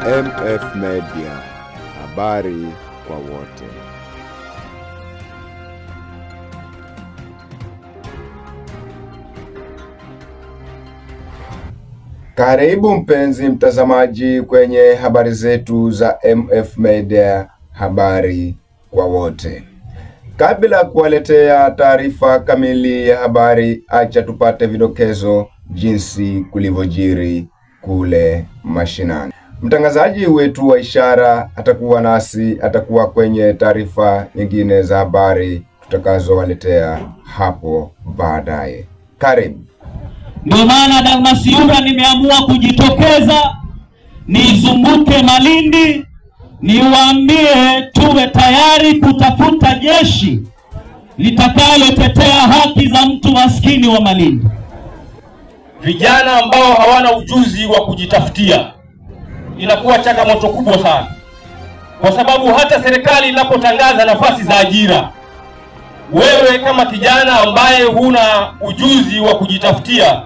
MF Media, habari kwa wote. Karibu mpenzi mtazamaji kwenye habari zetu za MF Media, habari kwa wote. Kabla kuwaletea taarifa kamili ya habari, acha tupate vidokezo jinsi kulivyojiri kule mashinani. Mtangazaji wetu wa ishara atakuwa nasi, atakuwa kwenye taarifa nyingine za habari tutakazowaletea hapo baadaye. Karibu. Ndio maana Damas Yura nimeamua kujitokeza nizunguke Malindi niwaambie tuwe tayari kutafuta jeshi litakalotetea haki za mtu maskini wa Malindi. Vijana ambao hawana ujuzi wa kujitafutia inakuwa changamoto kubwa sana, kwa sababu hata serikali inapotangaza nafasi za ajira, wewe kama kijana ambaye huna ujuzi wa kujitafutia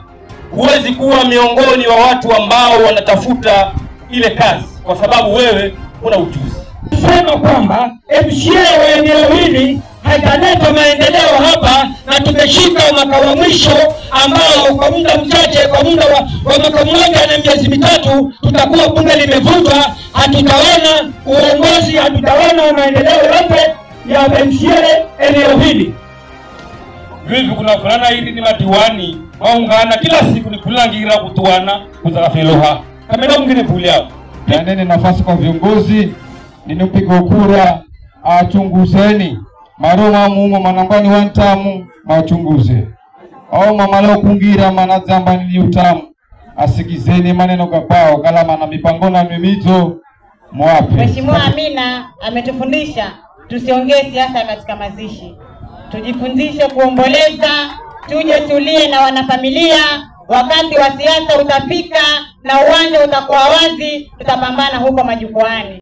huwezi kuwa miongoni wa watu ambao wanatafuta ile kazi, kwa sababu wewe huna ujuzi. Sema kwamba MCA wa eneo hili hajaleta maendeleo hapa, na tumeshika mwaka wa mwisho ambao kwa muda mchache, kwa muda wa mwaka mmoja na miezi mitatu tutakuwa bunge limevutwa, hatutaona uongozi, hatutaona maendeleo yote ya MCA eneo hili. Vivi kuna fulana hili ni madiwani waungana kila siku ni kulangira kutuana kuzakafeloha kamera mwingine kulia. Nene nafasi kwa viongozi ninupiga kura achunguzeni maroma mumo manambani wantamu machunguze au mamalo kungira manazamba ni utamu asikizeni maneno kapao kala mana mipango na mimizo mwapi. Mheshimiwa Amina ametufundisha tusiongee siasa katika mazishi, tujifundishe kuomboleza, tuje tulie na wanafamilia. Wakati wa siasa utafika na uwanja utakuwa wazi, tutapambana huko majukwaani.